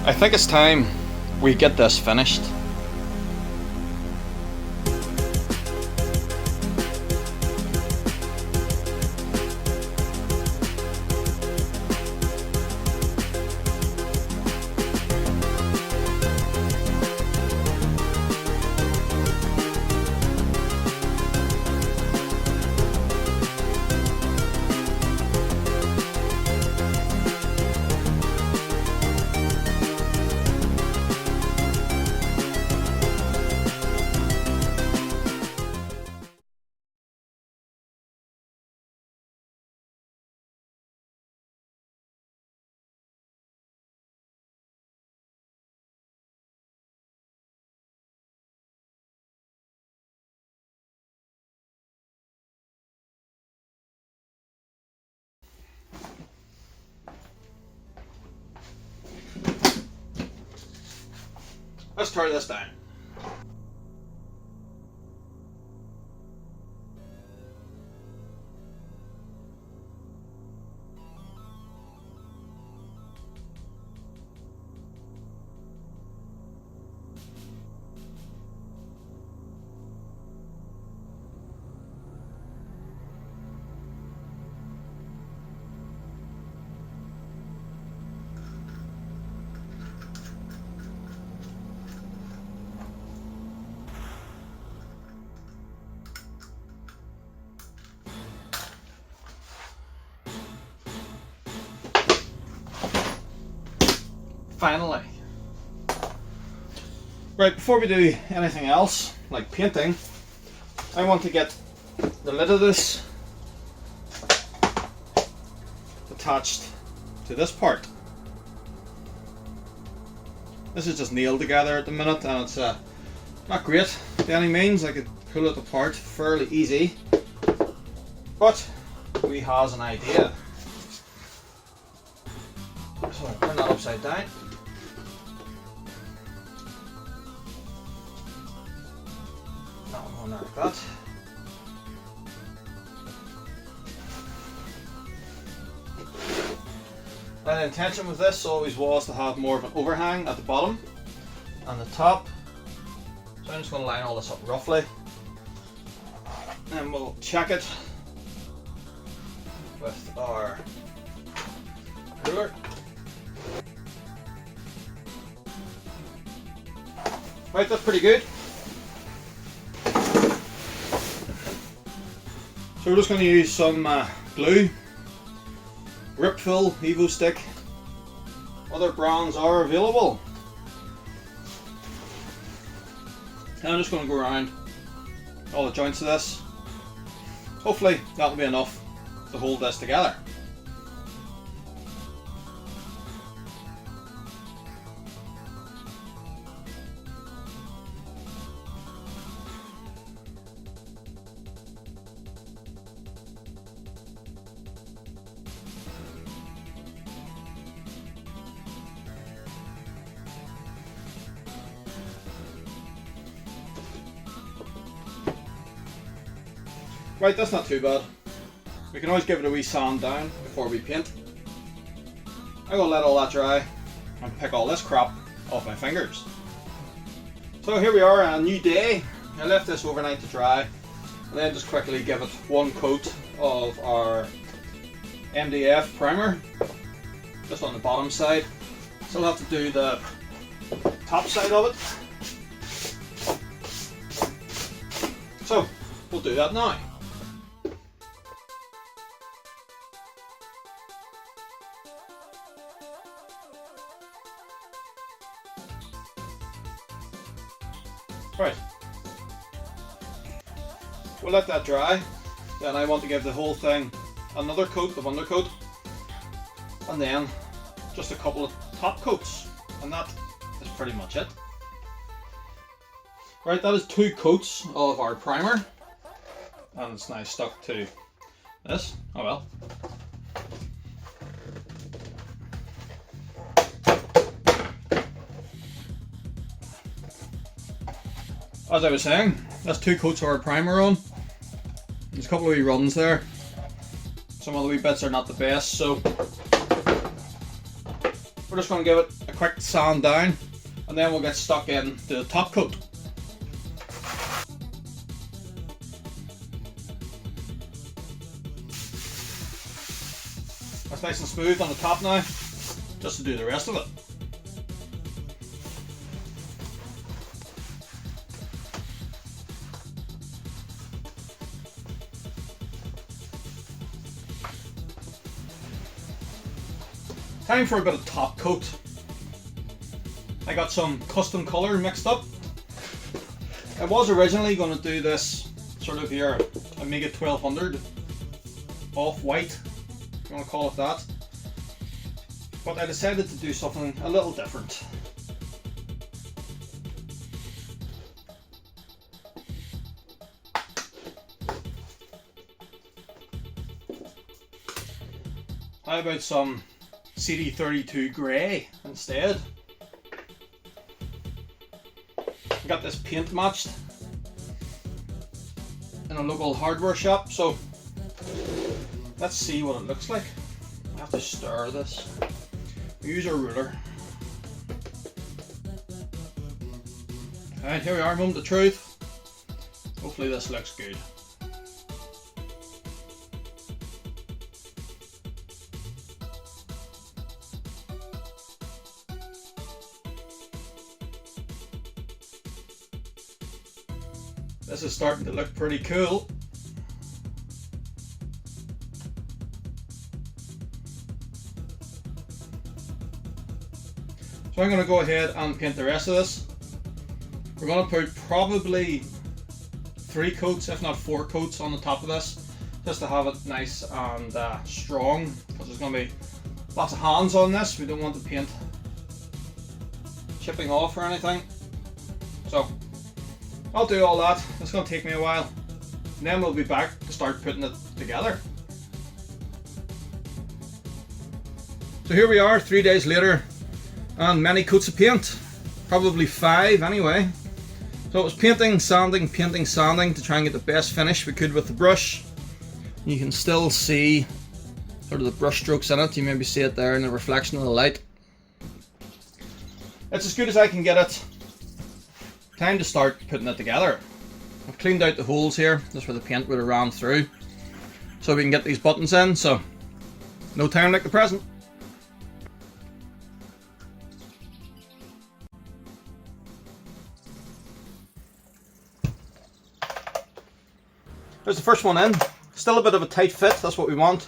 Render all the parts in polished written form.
I think it's time we get this finished. Let's tear this down. Finally. Right, before we do anything else, like painting, I want to get the lid of this attached to this part. This is just nailed together at the minute and it's not great by any means. I could pull it apart fairly easy, but we has an idea. So I'll turn that upside down. That one on there like that. Now the intention with this always was to have more of an overhang at the bottom and the top. So I'm just going to line all this up roughly and we'll check it with our ruler. Right, that's pretty good. So we're just going to use some glue, grip fill, Evo stick. Other brands are available. And I'm just going to go around all the joints of this. Hopefully that'll be enough to hold this together. Right, that's not too bad. We can always give it a wee sand down before we paint. I'm going to let all that dry and pick all this crap off my fingers. So here we are, a new day. I left this overnight to dry and then just quickly give it one coat of our MDF primer just on the bottom side. Still have to do the top side of it. So we'll do that now. Right, we'll let that dry, then I want to give the whole thing another coat of undercoat and then just a couple of top coats and that is pretty much it. Right, that is 2 coats of our primer and it's now stuck to this. Oh well. As I was saying, that's 2 coats of our primer on. There's a couple of wee runs there. Some of the wee bits are not the best, so we're just going to give it a quick sand down, and then we'll get stuck in the top coat. That's nice and smooth on the top now, just to do the rest of it. Time for a bit of top coat. I got some custom colour mixed up. I was originally going to do this sort of your Amiga 1200 off-white, if you want to call it that. But I decided to do something a little different. How about some CD32 grey instead? I got this paint matched in a local hardware shop, so let's see what it looks like. I have to stir this. We use a ruler. Alright, here we are, moment of truth. Hopefully this looks good. This is starting to look pretty cool. So I'm going to go ahead and paint the rest of this. We're going to put probably 3 coats, if not 4 coats on the top of this, just to have it nice and strong, because there's going to be lots of hands on this. We don't want the paint chipping off or anything. So I'll do all that. It's going to take me a while, and then we'll be back to start putting it together. So here we are 3 days later, and many coats of paint, probably 5 anyway. So it was painting, sanding to try and get the best finish we could with the brush. You can still see sort of the brush strokes in it. You maybe see it there in the reflection of the light. It's as good as I can get it. Time to start putting it together. I've cleaned out the holes here, just where the paint would have ran through, so we can get these buttons in, so no time like the present. There's the first one in. Still a bit of a tight fit, that's what we want.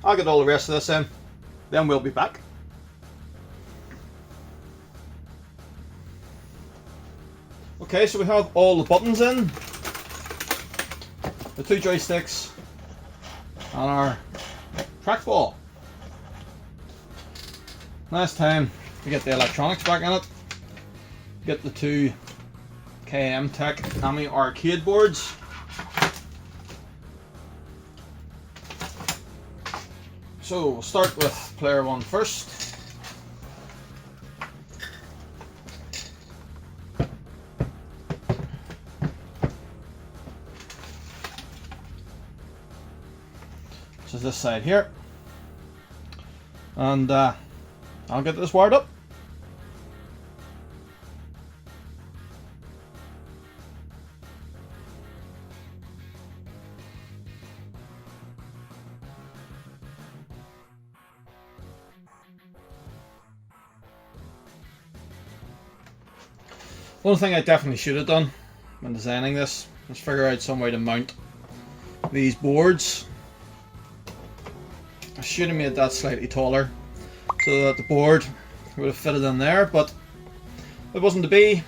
I'll get all the rest of this in, then we'll be back. Okay, so we have all the buttons in, the 2 joysticks, and our trackball. Last time we get the electronics back in it, get the 2 KM Tech Amiga Arcade boards. So we'll start with player 1 first. So this side here, and I'll get this wired up. One thing I definitely should have done when designing this was figure out some way to mount these boards. I should have made that slightly taller so that the board would have fitted in there, but it wasn't to be.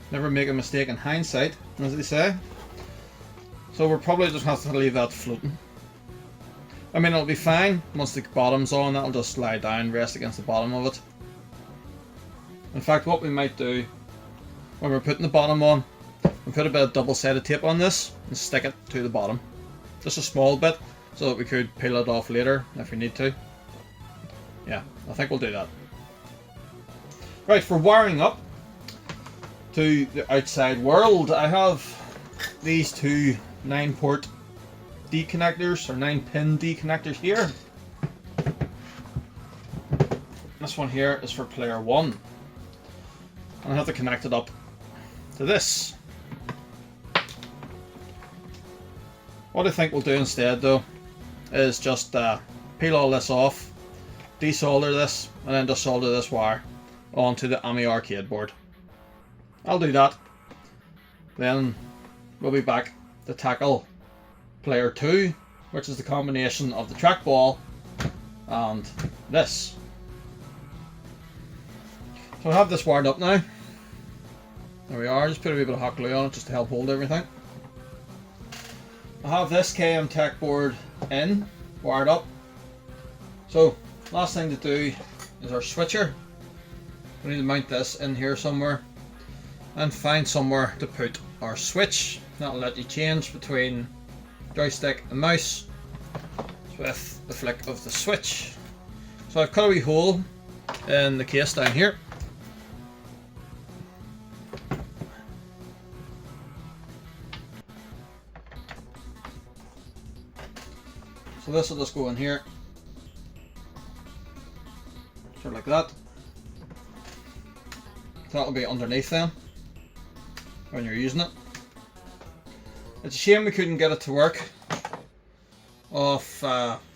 Never make a mistake in hindsight, as they say. So we're probably just have to leave that floating. I mean, it'll be fine once the bottom's on. That'll just slide down, rest against the bottom of it. In fact, what we might do when we're putting the bottom on, we put a bit of double-sided tape on this and stick it to the bottom. Just a small bit, so that we could peel it off later if we need to. Yeah, I think we'll do that. Right, for wiring up to the outside world, I have these 2 9-port D connectors, or 9-pin D connectors here. This one here is for player 1. And I have to connect it up to this. What I think we'll do instead though is just peel all this off, desolder this, and then just solder this wire onto the Amiga Arcade board. I'll do that. Then we'll be back to tackle player 2, which is the combination of the trackball and this. So I have this wired up now. There we are, just put a wee bit of hot glue on it just to help hold everything. I have this KM Tech board in, wired up. So last thing to do is our switcher. We need to mount this in here somewhere and find somewhere to put our switch. That'll let you change between joystick and mouse with the flick of the switch. So I've cut a wee hole in the case down here. So this will just go in here, sort of like that. That'll be underneath then when you're using it. It's a shame we couldn't get it to work off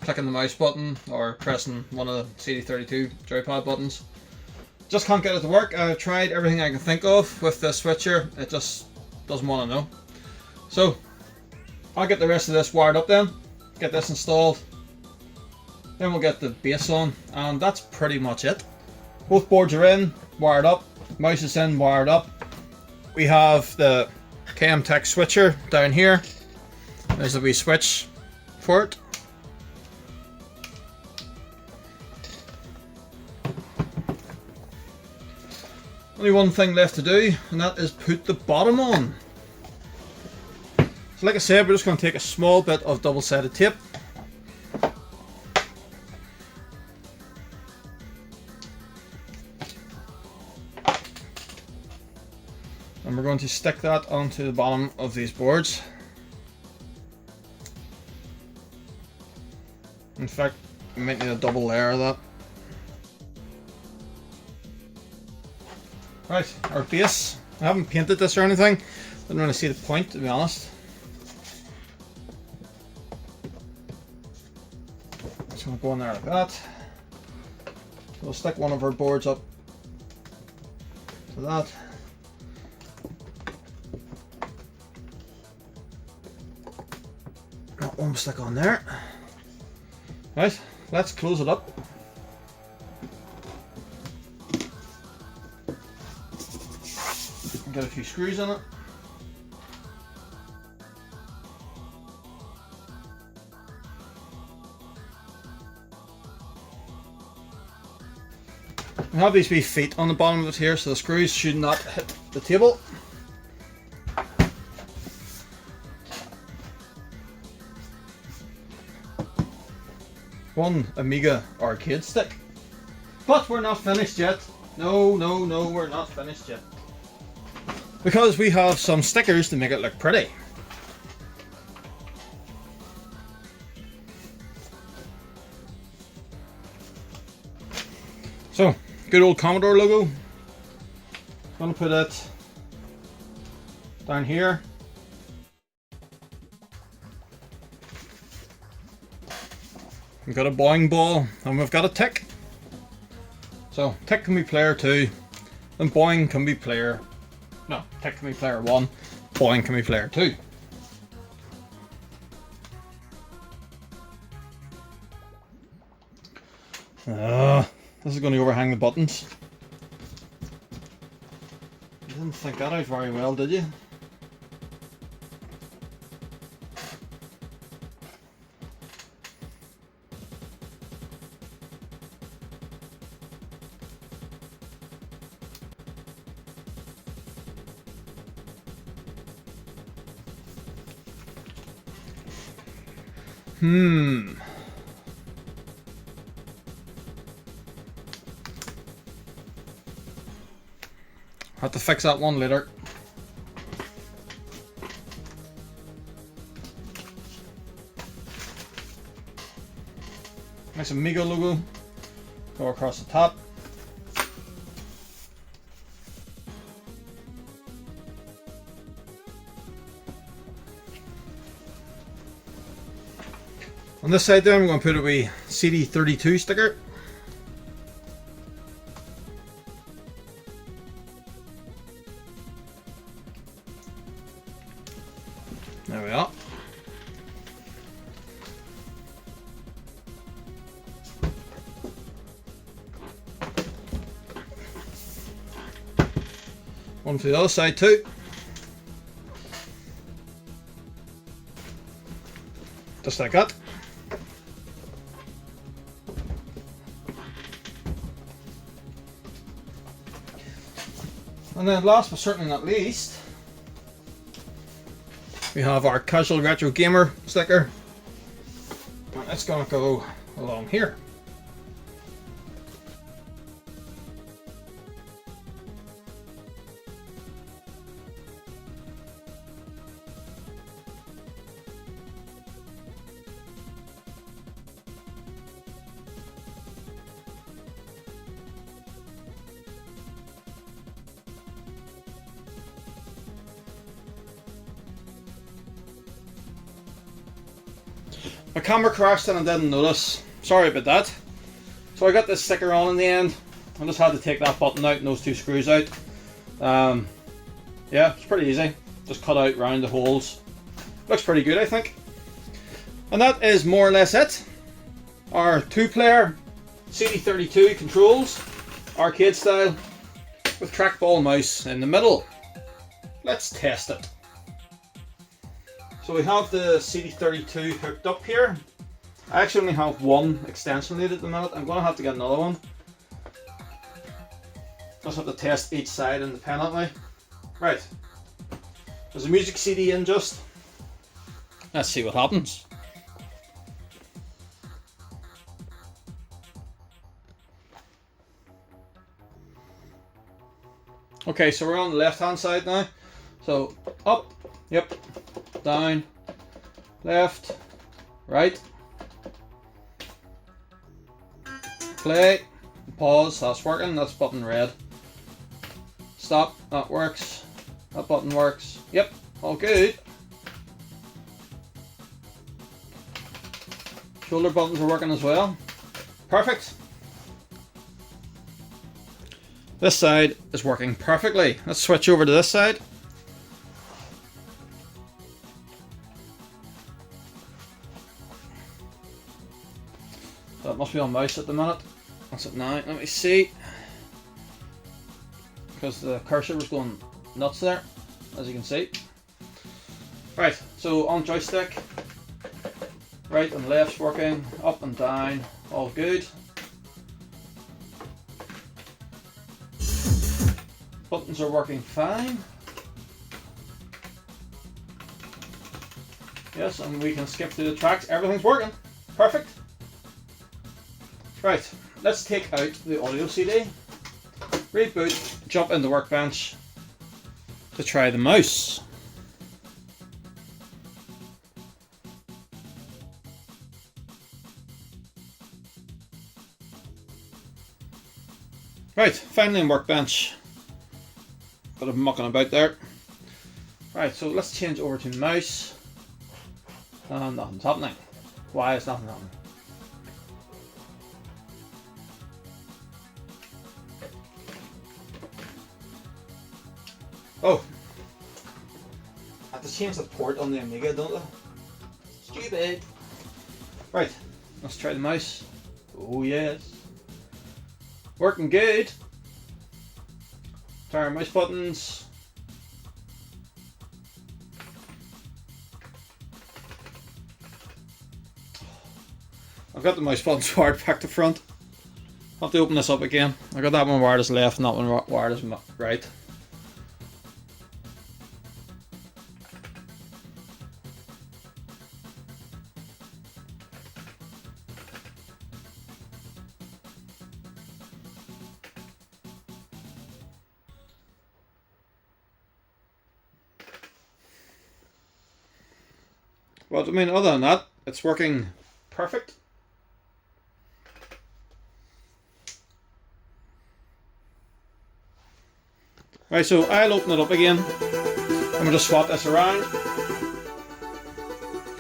clicking the mouse button or pressing one of the CD32 joypad buttons. Just can't get it to work. I've tried everything I can think of with this switcher. It just doesn't want to know. So I'll get the rest of this wired up then, get this installed, then we'll get the base on, and that's pretty much it. Both boards are in, wired up, mouse is in, wired up. We have the KM Tech switcher down here. There's a wee switch for it. Only one thing left to do, and that is put the bottom on. So like I said, we're just going to take a small bit of double-sided tape. And we're going to stick that onto the bottom of these boards. In fact, we might need a double layer of that. Right, our base. I haven't painted this or anything. Didn't really see the point, to be honest. Just going to go in there like that. So we'll stick one of our boards up to that. Got one stick on there. Right, let's close it up. Get a few screws in it. We have these wee feet on the bottom of it here, so the screws should not hit the table. One Amiga Arcade stick. But we're not finished yet. No, we're not finished yet. Because we have some stickers to make it look pretty. So, good old Commodore logo. Gonna put it down here. We've got a boing ball and we've got a tick. So tick can be player 2 and boing can be player, no, tick can be player 1, boing can be player 2. This is going to overhang the buttons. You didn't think that out very well, did you? Have to fix that one later. Nice Amiga logo. Go across the top. On this side there, I'm going to put a wee CD32 sticker. There we are. One for the other side too. Just like that. And then last but certainly not least, we have our Casual Retro Gamer sticker. And it's going to go along here. My camera crashed and I didn't notice. Sorry about that. So I got this sticker on in the end. I just had to take that button out and those two screws out. Yeah, it's pretty easy. Just cut out round the holes. Looks pretty good, I think. And that is more or less it. Our 2-player CD32 controls, arcade style, with trackball mouse in the middle. Let's test it. So we have the CD32 hooked up here. I actually only have one extension lead at the minute. I'm going to have to get another one. Just have to test each side independently. Right. There's a music CD in just. Let's see what happens. Okay, so we're on the left hand side now. So up, yep, down, left, right, play, pause, that's working, that's button red. Stop, that works, that button works, yep, all good. Shoulder buttons are working as well, perfect. This side is working perfectly. Let's switch over to this side. That must be on mouse at the minute. That's it now. Let me see. Because the cursor was going nuts there, as you can see. Right, so on joystick, right and left's working, up and down, all good. Buttons are working fine. Yes, and we can skip through the tracks. Everything's working. Perfect. Right, let's take out the audio CD, reboot, jump in the workbench to try the mouse. Right, finally in workbench. Bit of mucking about there. Right, so let's change over to mouse. And nothing's happening. Why is nothing happening? Oh, I have to change the port on the Amiga, don't I? Stupid. Right, let's try the mouse. Oh yes. Working good. Try our mouse buttons. I've got the mouse buttons wired back to front. I'll have to open this up again. I got that one wired left and that one wired right. Well, I mean, other than that, it's working perfect. Right, so I'll open it up again. And we'll just swap this around.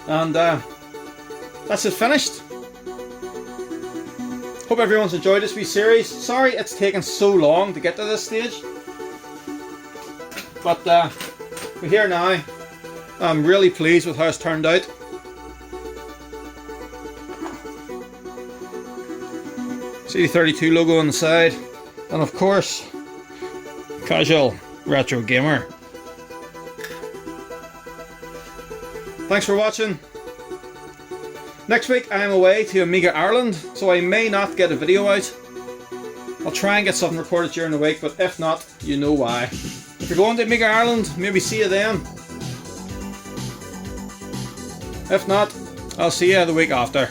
And that's it finished. Hope everyone's enjoyed this wee series. Sorry it's taken so long to get to this stage. But we're here now. I'm really pleased with how it's turned out. See the 32 logo on the side. And of course, Casual Retro Gamer. Thanks for watching. Next week I am away to Amiga Ireland, so I may not get a video out. I'll try and get something recorded during the week, but if not, you know why. If you're going to Amiga Ireland, maybe see you then. If not, I'll see you the week after.